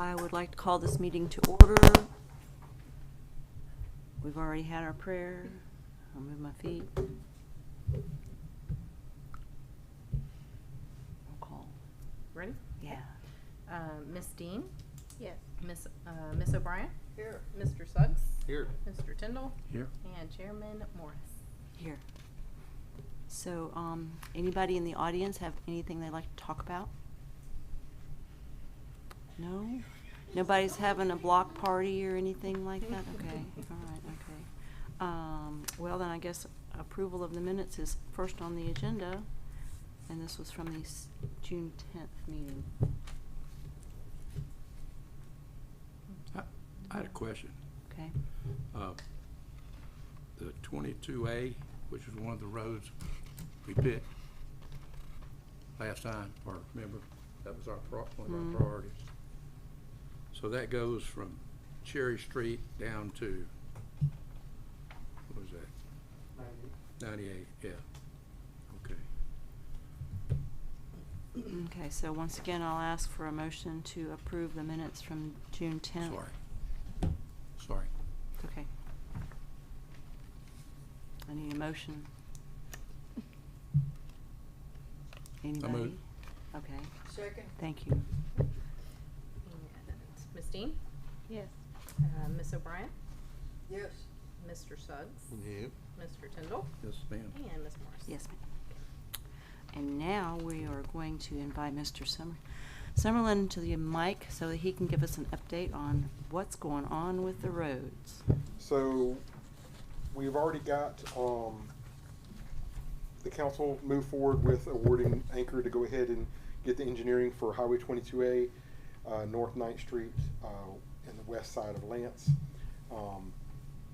I would like to call this meeting to order. We've already had our prayer. I'll move my feet. Roll call. Ready? Yeah. Miss Dean? Yes. Miss O'Brien? Here. Mr. Suggs? Here. Mr. Tyndall? Here. And Chairman Morris. Here. So, anybody in the audience have anything they'd like to talk about? No? Nobody's having a block party or anything like that? Okay, all right, okay. Well, then I guess approval of the minutes is first on the agenda, and this was from the June 10th meeting. I had a question. Okay. The 22A, which is one of the roads we picked last time, or remember, that was one of our priorities. So that goes from Cherry Street down to, what was that? 98, yeah. Okay. Okay, so once again, I'll ask for a motion to approve the minutes from June 10th. Sorry. It's okay. I need a motion. Anybody? moved. Okay, Second. thank you. And Miss Dean? Yes. Miss O'Brien? Yes. Mr. Suggs? Yep. Mr. Tyndall? Yes, ma'am. And Miss Morris. Yes, ma'am. And now we are going to invite Mr. Summerlin to the mic so that he can give us an update on what's going on with the roads. So we've already got the council move forward with awarding Anchor to go ahead and get the engineering for Highway 22A, North 9th Street, and the west side of Lance.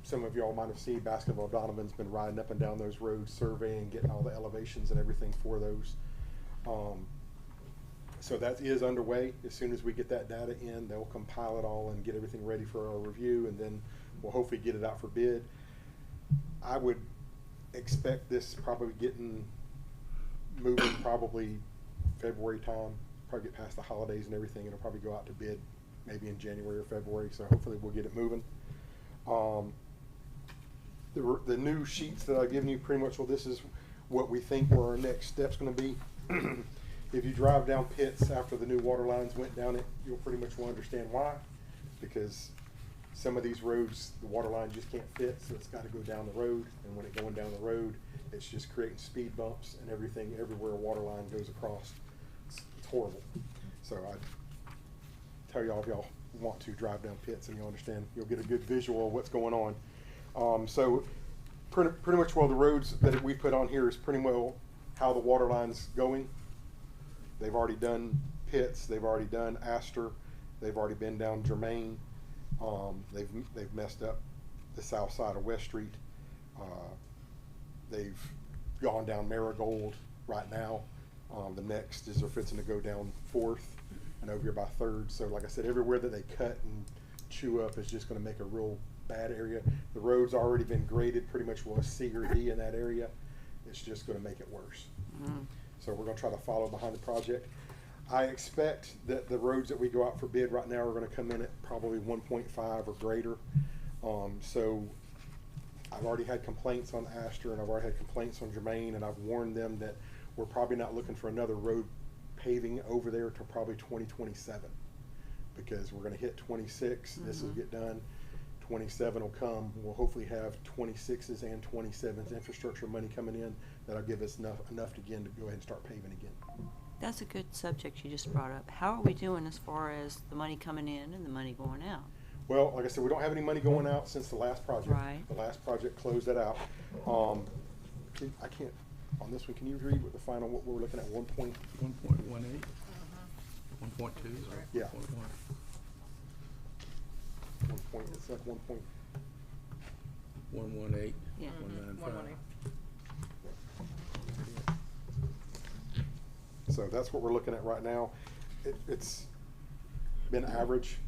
Some of y'all might have seen Basketball Donovan's been riding up and down those roads, surveying, getting all the elevations and everything for those. So that is underway. As soon as we get that data in, they'll compile it all and get everything ready for our review, and then we'll hopefully get it out for bid. I would expect this probably getting moving probably February time, probably get past the holidays and everything. It'll probably go out to bid maybe in January or February, so hopefully we'll get it moving. The new sheets that I've given you, pretty much, well, this is what we think where our next step's going to be. If you drive down Pitts after the new water lines went down it, you'll pretty much will understand why. Because some of these roads, the water line just can't fit, so it's got to go down the road. And when it's going down the road, it's just creating speed bumps and everything everywhere a water line goes across. It's horrible. So I tell y'all, if y'all want to drive down Pitts and you'll understand, you'll get a good visual of what's going on. So pretty much, well, the roads that we put on here is pretty well how the water line's going. They've already done Pitts, they've already done Astor, they've already been down Germain. They've messed up the south side of West Street. They've gone down Marigold right now. The next is they're fixing to go down 4th and over here by 3rd. So like I said, everywhere that they cut and chew up is just going to make a real bad area. The road's already been graded pretty much with a C or D in that area. It's just going to make it worse. Mm. So we're going to try to follow behind the project. I expect that the roads that we go out for bid right now are going to come in at probably 1.5 or greater. So I've already had complaints on Astor and I've already had complaints on Germain, and I've warned them that we're probably not looking for another road paving over there till probably 2027, because we're going to hit 26. This will get done. 27 will come. We'll hopefully have 26s and 27s infrastructure money coming in that'll give us enough to again to go ahead and start paving again. That's a good subject you just brought up. How are we doing as far as the money coming in and the money going out? Well, like I said, we don't have any money going out since the last project. Right. The last project closed that out. I can't, on this one, can you read what the final, what we're looking at, 1.18? 1.18. 1.2. Yeah. 1.1. 1 point, it's like 1 point. 118. Yeah. 195. So that's what we're looking at right now. It's been average.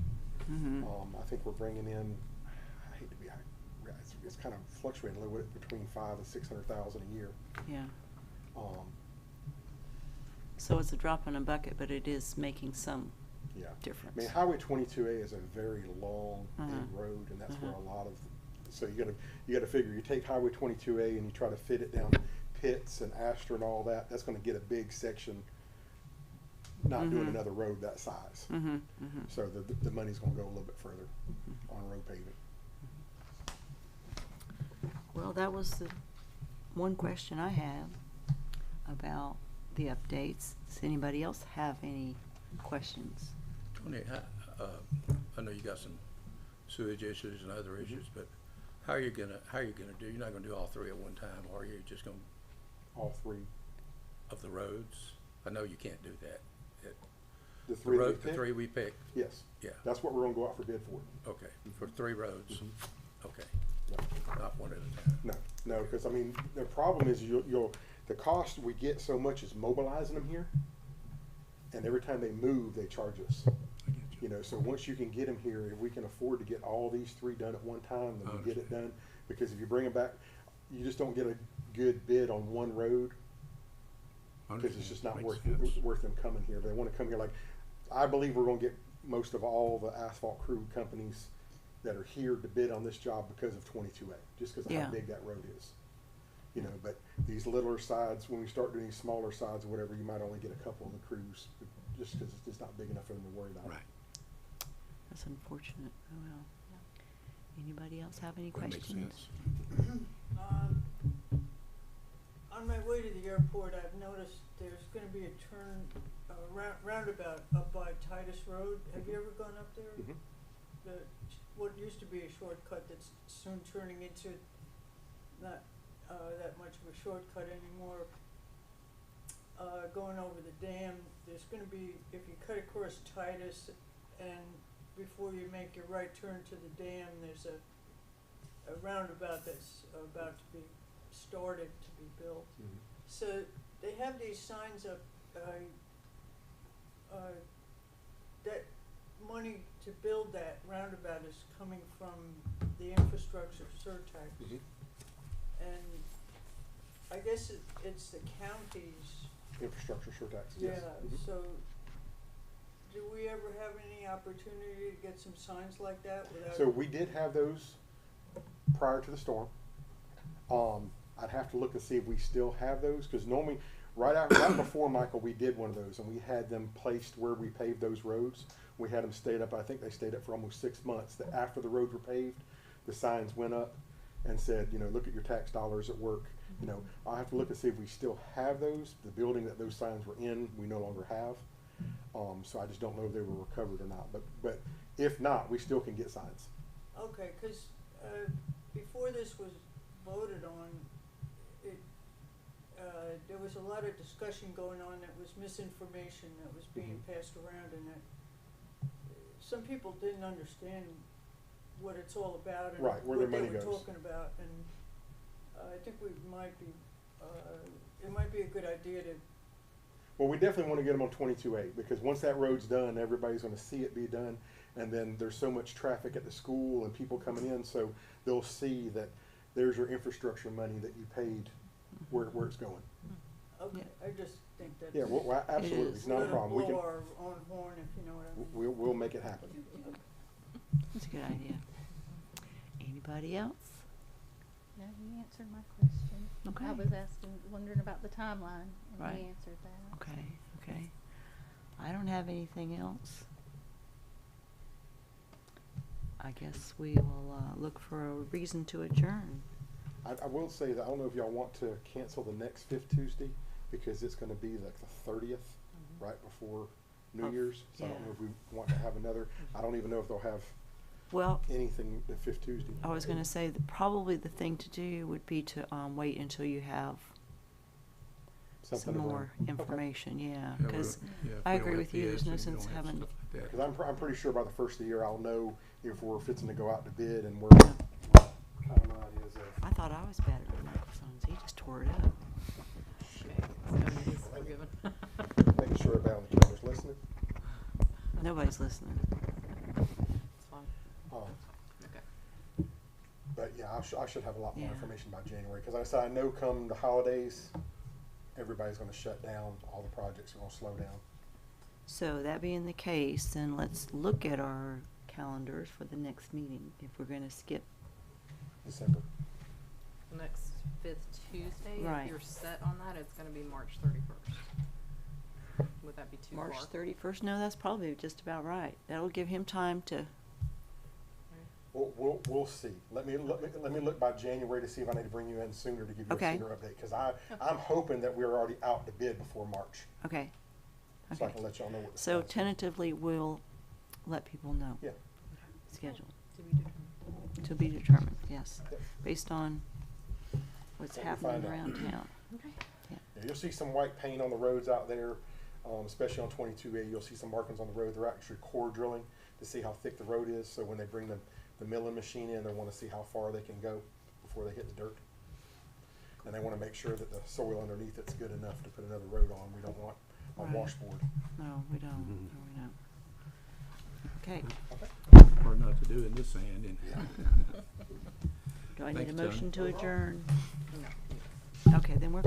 Mm-hmm. I think we're bringing in, I hate to be, it's kind of fluctuating a little bit between 500,000 and 600,000 a year. Yeah. So it's a drop in a bucket, but it is making some Yeah. difference. I mean, Highway 22A is a very long big Uh-huh. road, and that's where Uh-huh. a lot of, so you gotta figure, you take Highway 22A and you try to fit it down Pitts and Astor and all that, that's gonna get a big section, not doing Mhm. another road that size. Mm-hmm, mm-hmm. So the money's gonna go a little bit further on road paving. Well, that was the one question I had about the updates. Does anybody else have any questions? Tony, I know you got some sewage issues and other issues, but how are you gonna do, you're not gonna do all three at one time, or are you just gonna, All three. of the roads? I know you can't do that. The The three that we road, the picked? three we picked, Yes. yeah, That's what we're gonna go out for bid for. okay, for 3 roads, Mhm. okay, Yeah. not one at a time. No, because I mean, the problem is the cost we get so much is mobilizing them here. And every time they move, they charge us. I get You know, so once you can get them here, if we can afford to get all these 3 done at one time, then we get it done. Because if you bring them back, you just don't get a good bid on one road. Because it's just not worth them coming here. They want to come here, like, I believe we're gonna get most of all the asphalt crew companies that are here to bid on this job because of 22A, just because of Yeah. how big that road is. You know, but these littler sides, when we start doing these smaller sides or whatever, you might only get a couple of the crews, just because it's just not big enough for them to worry about. Right. That's unfortunate. Oh, well. Anybody else have any That makes questions? sense. On my way to the airport, I've noticed there's gonna be a turn, roundabout up by Titus Road. Have you ever gone up there? Mhm. What used to be a shortcut that's soon turning into not, that much of a shortcut anymore. Going over the dam, there's gonna be, if you cut across Titus and before you make your right turn to the dam, there's a roundabout that's about to be started to be built. Mhm. So they have these signs up, that money to build that roundabout is coming from the infrastructure surtax. Mhm. And I guess it's the county's, Infrastructure surtax, yes. yeah, Mhm. so do we ever have any opportunity to get some signs like that without? So we did have those prior to the storm. I'd have to look and see if we still have those, because normally, right before Michael, we did one of those, and we had them placed where we paved those roads. We had them stayed up, I think they stayed up for almost 6 months, that after the roads were paved, the signs went up and said, you know, look at your tax dollars at work. You know, I'll have to look and see if we still have those. The building that those signs were in, we no longer have. So I just don't know if they were recovered or not, but if not, we still can get signs. Okay, 'cause, before this was voted on, there was a lot of discussion going on that was misinformation that was being passed around, and that some people didn't understand what it's all about and Right, where what their they money were goes. talking about, and I think we might be, it might be a good idea to, Well, we definitely want to get them on 22A, because once that road's done, everybody's going to see it be done, and then there's so much traffic at the school and people coming in, so they'll see that there's your infrastructure money that you paid, where it's going. okay, I just think that's. Yeah, well, absolutely, it's not a problem. We Blow can, our own horn, if you know what I mean. we'll make it happen. That's a good idea. Anybody else? No, he answered my question. Okay. I was wondering about the timeline, and Right. he answered that. Okay, okay. I don't have anything else. I guess we will look for a reason to adjourn. I will say that I don't know if y'all want to cancel the next 5th Tuesday, because it's going to be like the 30th, right before New Of- Year's. So I don't yeah. know if we want to have another. I don't even know if they'll have Well, anything the 5th Tuesday. I was going to say that probably the thing to do would be to wait until you have Something some to more run. Okay. information, yeah. Yeah, we Because don't- yeah, if I we don't agree have with you, there's no PS and we sense don't have having, stuff like that. Because I'm pretty sure by the first of the year I'll know if we're fixing to go out to bid, and we're Yeah. kind of my ideas of. I thought I was better than Michael Sons. He just tore it up. Okay, so it is forgiven. Making sure everybody on the camera's listening. Nobody's listening. It's fine. Okay. But yeah, I should have a lot more Yeah. information by January, because like I said, I know come the holidays, everybody's going to shut down, all the projects are going to slow down. So that being the case, then let's look at our calendars for the next meeting, if we're gonna skip. December. Next fifth Tuesday, Right. if you're set on that, it's gonna be March 31st. Would that be too far? March 31st, no, that's probably just about right. That'll give him time to, We'll see. Let me look by January to see if I need to bring you in sooner to give you Okay. a sooner update, because I'm hoping that we're already out to bid before March, okay. so I Okay. can let y'all know what the So status is. tentatively, we'll let people know. Yeah. Schedule, To be determined. to be determined, yes, Yep. based on what's What we happening find out. around town. Okay. Yeah. Yeah, you'll see some white paint on the roads out there, especially on 22A. You'll see some markings on the road. They're actually core drilling to see how thick the road is. So when they bring the milling machine in, they want to see how far they can go before they hit the dirt. And they want to make sure that the soil underneath it's good enough to put another road on. We don't want a Right. washboard. No, we don't, no, we don't. Okay, Hard not to do in this sand, and do I need Thanks, a Tony. motion to adjourn? No. Okay, then we're